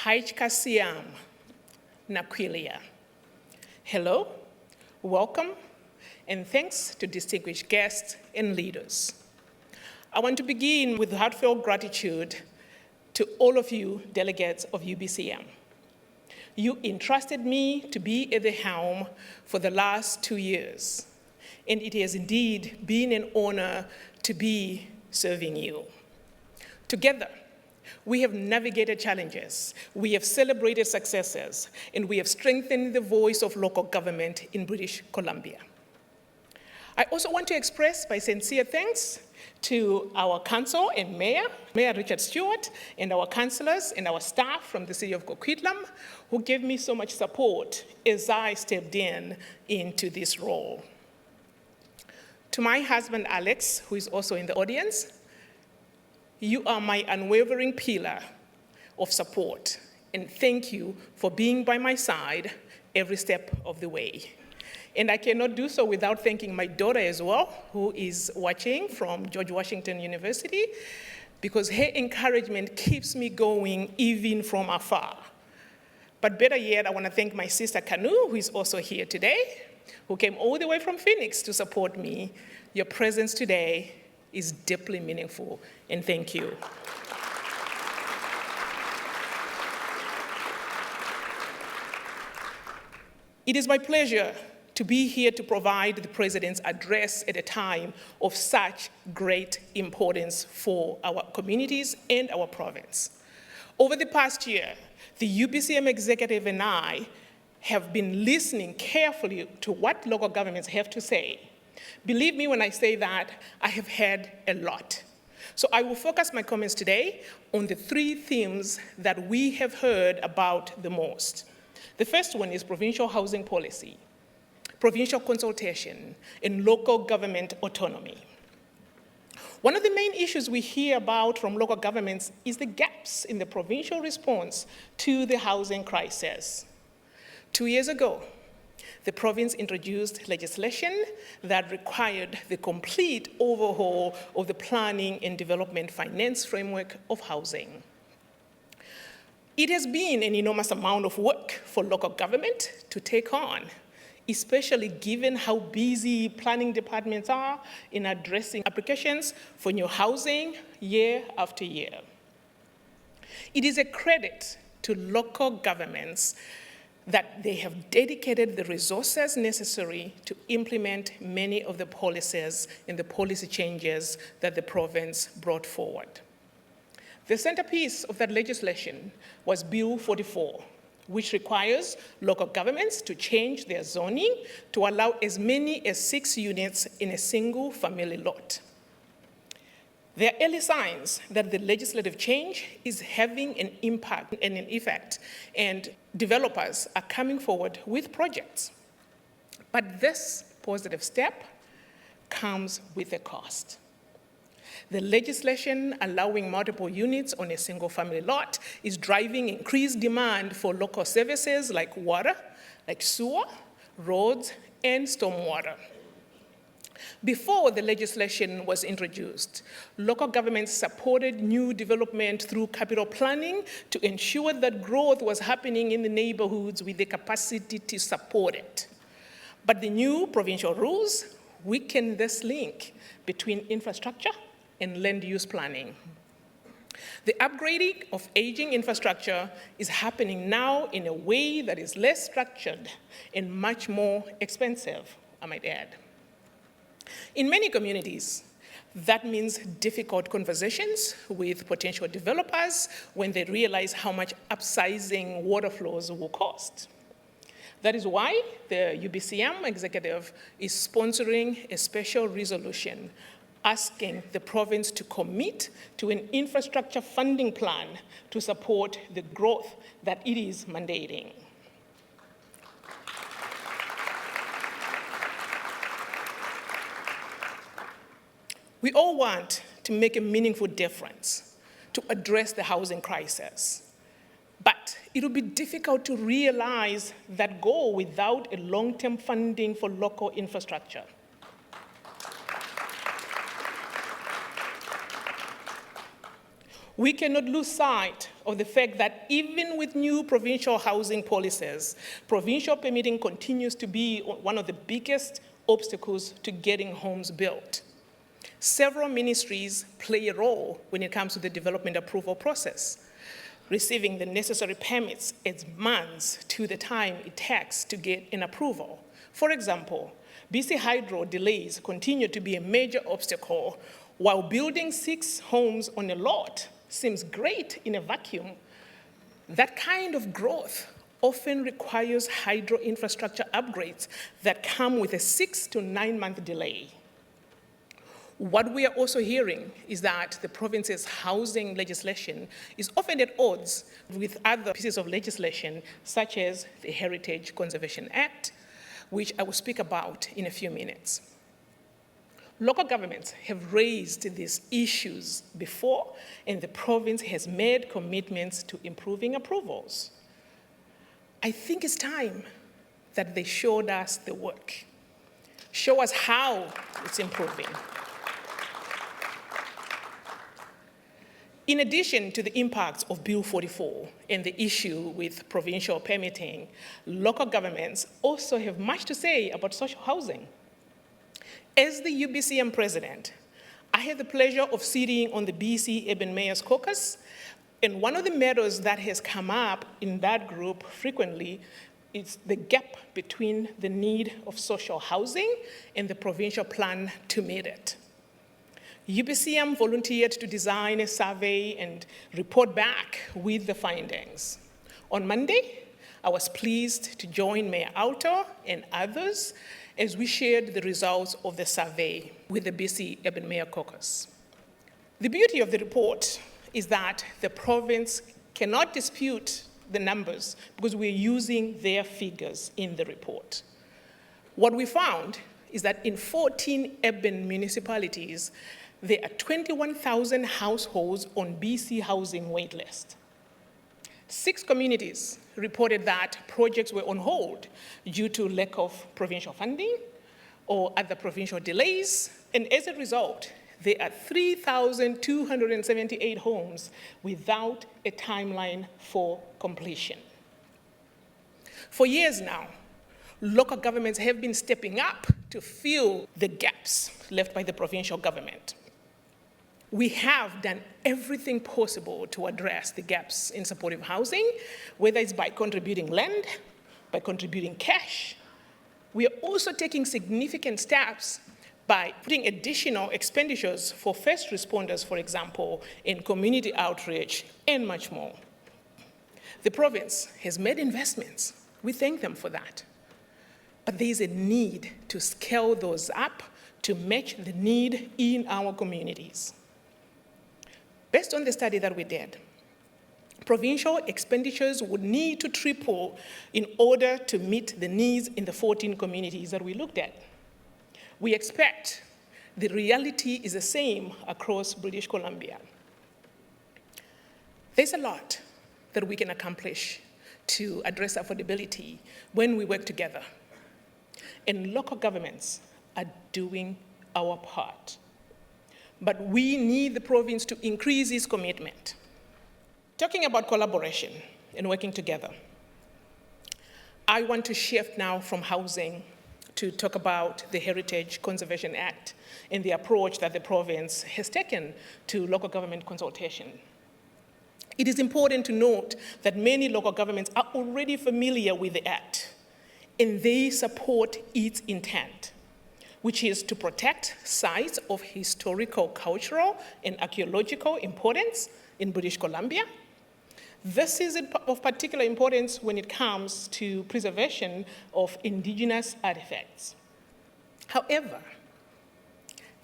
Haijkasiam Nakwilia. Hello, welcome, and thanks to distinguished guests and leaders. I want to begin with heartfelt gratitude to all of you delegates of UBCM. You entrusted me to be at the helm for the last 2 years, and it has indeed been an honor to be serving you. Together, we have navigated challenges, we have celebrated successes, and we have strengthened the voice of local government in British Columbia. I also want to express my sincere thanks to our council and Mayor Richard Stewart, and our councillors and our staff from the city of Coquitlam, who gave me so much support as I stepped into this role. To my husband, Alex, who is also in the audience, you are my unwavering pillar of support, and thank you for being by my side every step of the way. And I cannot do so without thanking my daughter as well, who is watching from George Washington University, because her encouragement keeps me going even from afar. But better yet, I want to thank my sister Kanu, who is also here today, who came all the way from Phoenix to support me. Your presence today is deeply meaningful, and thank you. It is my pleasure to be here to provide the President's address at a time of such great importance for our communities and our province. Over the past year, the UBCM executive and I have been listening carefully to what local governments have to say. Believe me when I say that I have heard a lot. So I will focus my comments today on the 3 themes that we have heard about the most. The first one is provincial housing policy, provincial consultation, and local government autonomy. One of the main issues we hear about from local governments is the gaps in the provincial response to the housing crisis. 2 years ago, the province introduced legislation that required the complete overhaul of the planning and development finance framework of housing. It has been an enormous amount of work for local government to take on, especially given how busy planning departments are in addressing applications for new housing year after year. It is a credit to local governments that they have dedicated the resources necessary to implement many of the policies and the policy changes that the province brought forward. The centerpiece of that legislation was Bill 44, which requires local governments to change their zoning to allow as many as 6 units in a single family lot. There are early signs that the legislative change is having an impact and an effect, and developers are coming forward with projects. But this positive step comes with a cost. The legislation allowing multiple units on a single family lot is driving increased demand for local services like water, like sewer, roads, and stormwater. Before the legislation was introduced, local governments supported new development through capital planning to ensure that growth was happening in the neighborhoods with the capacity to support it. But the new provincial rules weaken this link between infrastructure and land use planning. The upgrading of aging infrastructure is happening now in a way that is less structured and much more expensive, I might add. In many communities, that means difficult conversations with potential developers when they realize how much upsizing water flows will cost. That is why the UBCM executive is sponsoring a special resolution asking the province to commit to an infrastructure funding plan to support the growth that it is mandating. We all want to make a meaningful difference to address the housing crisis, but it will be difficult to realize that goal without a long-term funding for local infrastructure. We cannot lose sight of the fact that even with new provincial housing policies, provincial permitting continues to be one of the biggest obstacles to getting homes built. Several ministries play a role when it comes to the development approval process. Receiving the necessary permits adds months to the time it takes to get an approval. For example, BC Hydro delays continue to be a major obstacle. While building 6 homes on a lot seems great in a vacuum, that kind of growth often requires hydro infrastructure upgrades that come with a 6 to 9 month delay. What we are also hearing is that the province's housing legislation is often at odds with other pieces of legislation, such as the Heritage Conservation Act, which I will speak about in a few minutes. Local governments have raised these issues before, and the province has made commitments to improving approvals. I think it's time that they showed us the work, show us how it's improving. In addition to the impacts of Bill 44 and the issue with provincial permitting, local governments also have much to say about social housing. As the UBCM president, I had the pleasure of sitting on the BC Urban Mayors Caucus, and one of the matters that has come up in that group frequently is the gap between the need of social housing and the provincial plan to meet it. UBCM volunteered to design a survey and report back with the findings. On Monday, I was pleased to join Mayor Auto and others as we shared the results of the survey with the BC Urban Mayor Caucus. The beauty of the report is that the province cannot dispute the numbers because we're using their figures in the report. What we found is that in 14 urban municipalities, there are 21,000 households on BC housing waitlist. 6 communities reported that projects were on hold due to lack of provincial funding or other provincial delays, and as a result, there are 3,278 homes without a timeline for completion. For years now, local governments have been stepping up to fill the gaps left by the provincial government. We have done everything possible to address the gaps in supportive housing, whether it's by contributing land, by contributing cash. We are also taking significant steps by putting additional expenditures for first responders, for example, in community outreach, and much more. The province has made investments. We thank them for that. But there is a need to scale those up to match the need in our communities. Based on the study that we did, provincial expenditures would need to triple in order to meet the needs in the 14 communities that we looked at. We expect the reality is the same across British Columbia. There's a lot that we can accomplish to address affordability when we work together. And local governments are doing our part. But we need the province to increase its commitment. Talking about collaboration and working together, I want to shift now from housing to talk about the Heritage Conservation Act and the approach that the province has taken to local government consultation. It is important to note that many local governments are already familiar with the Act, and they support its intent, which is to protect sites of historical, cultural, and archaeological importance in British Columbia. This is of particular importance when it comes to preservation of Indigenous artifacts. However,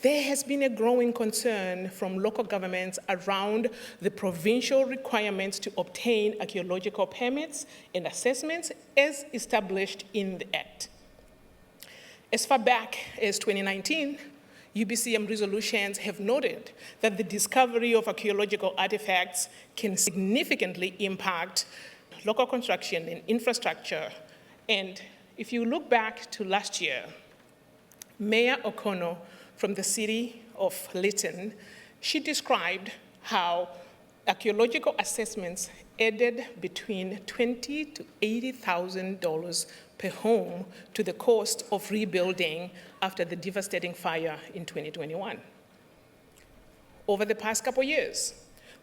there has been a growing concern from local governments around the provincial requirements to obtain archaeological permits and assessments as established in the Act. As far back as 2019, UBCM resolutions have noted that the discovery of archaeological artifacts can significantly impact local construction and infrastructure. And if you look back to last year, Mayor O'Connor from the city of Lytton, she described how archaeological assessments added between $20,000 to $80,000 per home to the cost of rebuilding after the devastating fire in 2021. Over the past couple years,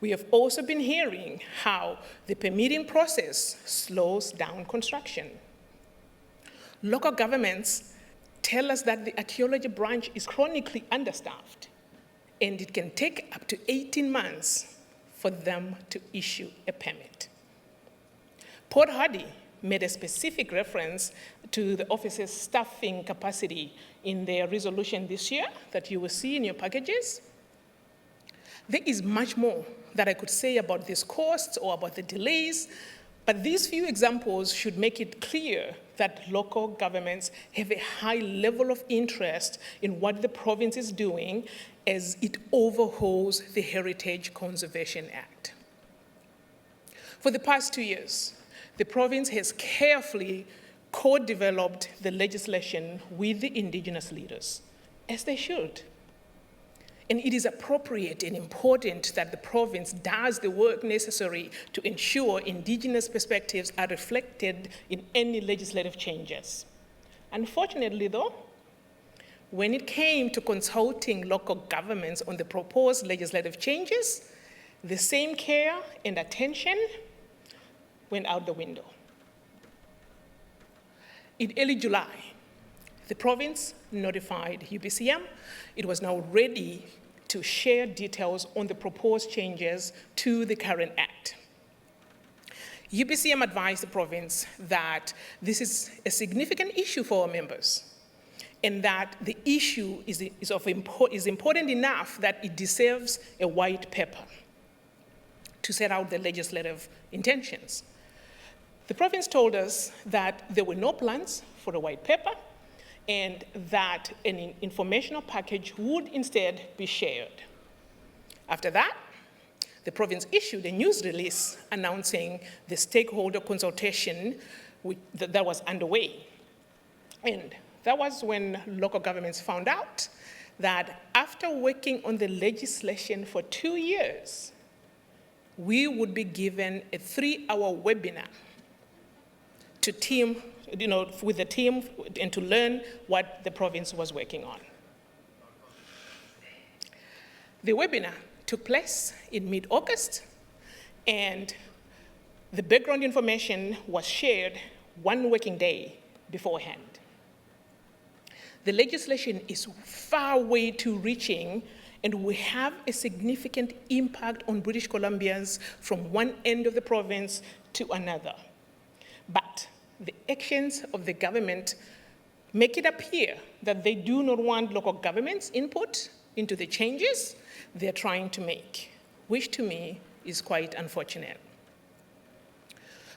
we have also been hearing how the permitting process slows down construction. Local governments tell us that the archaeology branch is chronically understaffed, and it can take up to 18 months for them to issue a permit. Port Hardy made a specific reference to the office's staffing capacity in their resolution this year that you will see in your packages. There is much more that I could say about these costs or about the delays, but these few examples should make it clear that local governments have a high level of interest in what the province is doing as it overhauls the Heritage Conservation Act. For the past 2 years, the province has carefully co-developed the legislation with the Indigenous leaders, as they should. And it is appropriate and important that the province does the work necessary to ensure Indigenous perspectives are reflected in any legislative changes. Unfortunately, though, when it came to consulting local governments on the proposed legislative changes, the same care and attention went out the window. In early July, the province notified UBCM it was now ready to share details on the proposed changes to the current act. UBCM advised the province that this is a significant issue for our members, and that the issue is important enough that it deserves a white paper to set out the legislative intentions. The province told us that there were no plans for a white paper, and that an informational package would instead be shared. After that, the province issued a news release announcing the stakeholder consultation that was underway. And that was when local governments found out that after working on the legislation for 2 years, we would be given a 3-hour webinar to with the team and to learn what the province was working on. The webinar took place in mid-August, and the background information was shared 1 working day beforehand. The legislation is far way too reaching and will have a significant impact on British Columbians from one end of the province to another. But the actions of the government make it appear that they do not want local government's input into the changes they're trying to make, which to me is quite unfortunate.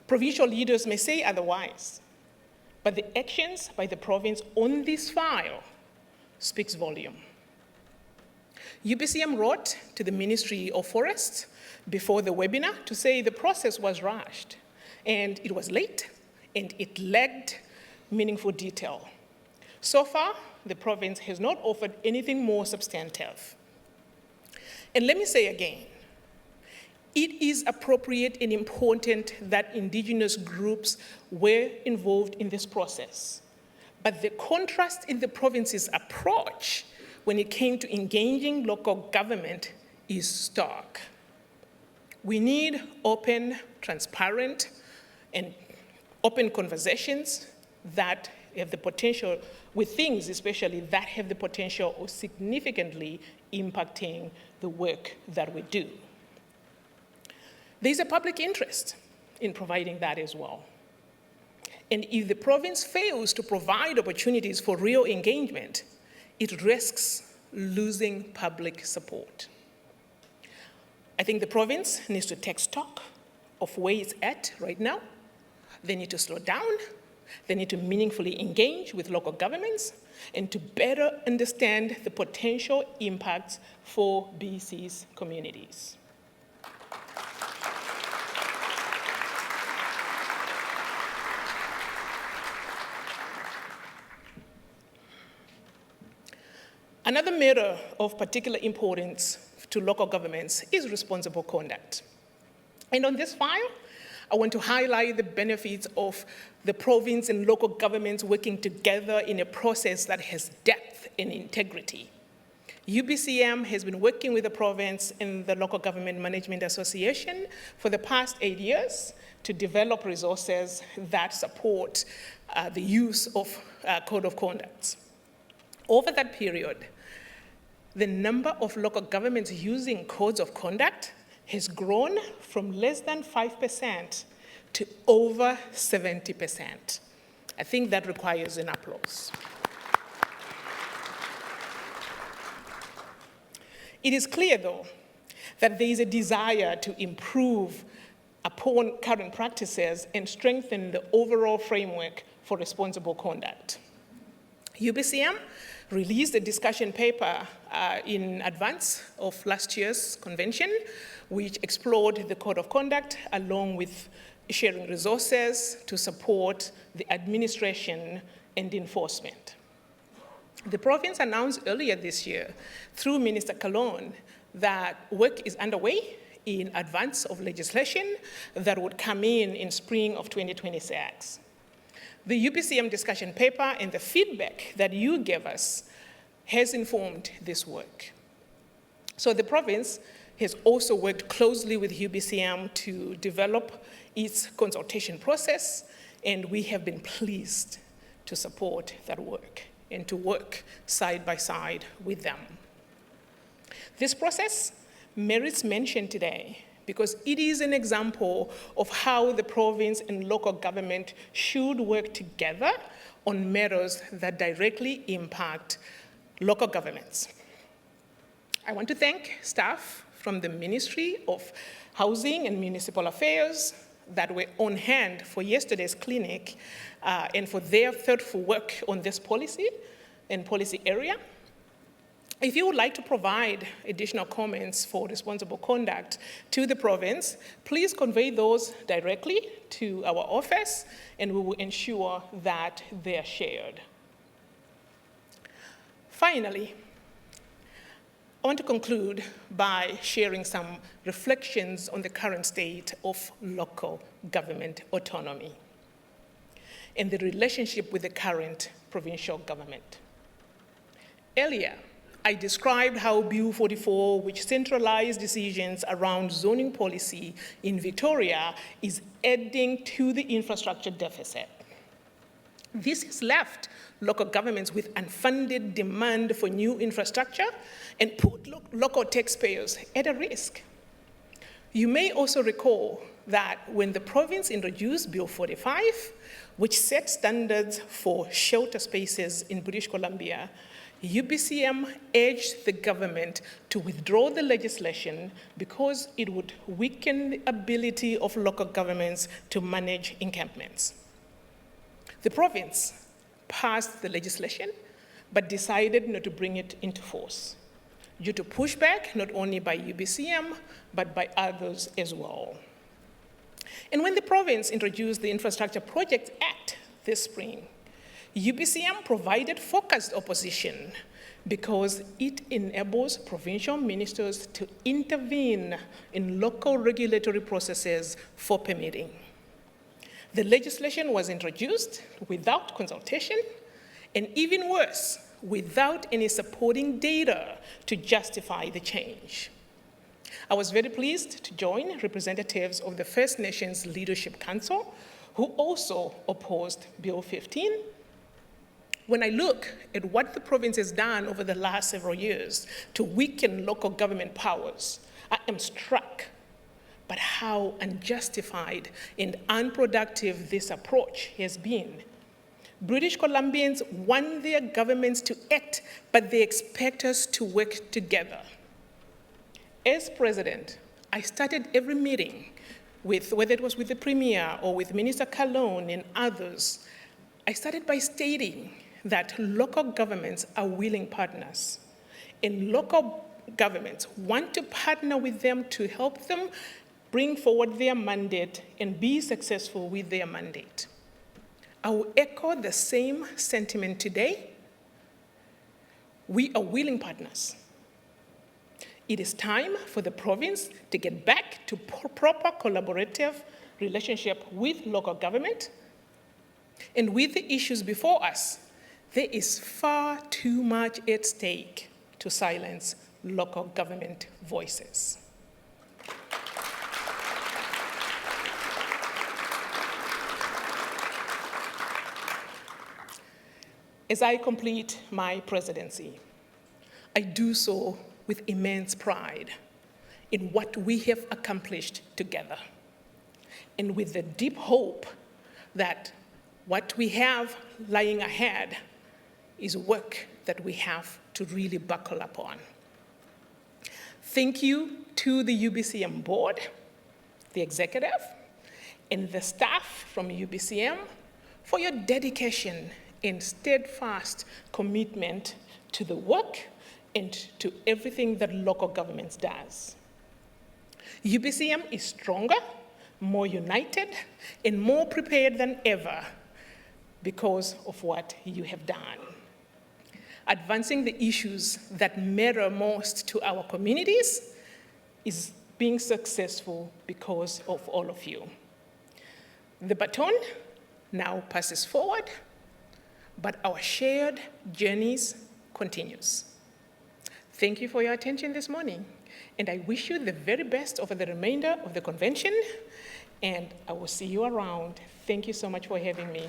Provincial leaders may say otherwise, but the actions by the province on this file speaks volume. UBCM wrote to the Ministry of Forests before the webinar to say the process was rushed, and it was late, and it lacked meaningful detail. So far, the province has not offered anything more substantive. And let me say again, it is appropriate and important that Indigenous groups were involved in this process. But the contrast in the province's approach when it came to engaging local government is stark. We need open, transparent, and open conversations that have the potential, with things especially that have the potential of significantly impacting the work that we do. There's a public interest in providing that as well. And if the province fails to provide opportunities for real engagement, it risks losing public support. I think the province needs to take stock of where it's at right now. They need to slow down. They need to meaningfully engage with local governments and to better understand the potential impacts for BC's communities. Another matter of particular importance to local governments is responsible conduct. And on this file, I want to highlight the benefits of the province and local governments working together in a process that has depth and integrity. UBCM has been working with the province and the Local Government Management Association for the past 8 years to develop resources that support the use of code of conduct. Over that period, the number of local governments using codes of conduct has grown from less than 5% to over 70%. I think that requires an applause. It is clear, though, that there is a desire to improve upon current practices and strengthen the overall framework for responsible conduct. UBCM released a discussion paper in advance of last year's convention, which explored the code of conduct along with sharing resources to support the administration and enforcement. The province announced earlier this year through Minister Kalon that work is underway in advance of legislation that would come in spring of 2026. The UBCM discussion paper and the feedback that you gave us has informed this work. So the province has also worked closely with UBCM to develop its consultation process, and we have been pleased to support that work and to work side by side with them. This process merits mention today because it is an example of how the province and local government should work together on matters that directly impact local governments. I want to thank staff from the Ministry of Housing and Municipal Affairs that were on hand for yesterday's clinic and for their thoughtful work on this policy and policy area. If you would like to provide additional comments for responsible conduct to the province, please convey those directly to our office, and we will ensure that they are shared. Finally, I want to conclude by sharing some reflections on the current state of local government autonomy and the relationship with the current provincial government. Earlier, I described how Bill 44, which centralized decisions around zoning policy in Victoria, is adding to the infrastructure deficit. This has left local governments with unfunded demand for new infrastructure and put local taxpayers at a risk. You may also recall that when the province introduced Bill 45, which set standards for shelter spaces in British Columbia, UBCM urged the government to withdraw the legislation because it would weaken the ability of local governments to manage encampments. The province passed the legislation, but decided not to bring it into force due to pushback not only by UBCM, but by others as well. And when the province introduced the Infrastructure Projects Act this spring, UBCM provided focused opposition because it enables provincial ministers to intervene in local regulatory processes for permitting. The legislation was introduced without consultation, and even worse, without any supporting data to justify the change. I was very pleased to join representatives of the First Nations Leadership Council, who also opposed Bill 15. When I look at what the province has done over the last several years to weaken local government powers, I am struck by how unjustified and unproductive this approach has been. British Columbians want their governments to act, but they expect us to work together. As president, I started every meeting with, whether it was with the Premier or with Minister Kalon and others, I started by stating that local governments are willing partners, and local governments want to partner with them to help them bring forward their mandate and be successful with their mandate. I will echo the same sentiment today. We are willing partners. It is time for the province to get back to proper collaborative relationship with local government. And with the issues before us, there is far too much at stake to silence local government voices. As I complete my presidency, I do so with immense pride in what we have accomplished together, and with the deep hope that what we have lying ahead is work that we have to really buckle up on. Thank you to the UBCM board, the executive, and the staff from UBCM for your dedication and steadfast commitment to the work and to everything that local governments does. UBCM is stronger, more united, and more prepared than ever because of what you have done. Advancing the issues that matter most to our communities is being successful because of all of you. The baton now passes forward, but our shared journeys continues. Thank you for your attention this morning, and I wish you the very best over the remainder of the convention, and I will see you around. Thank you so much for having me.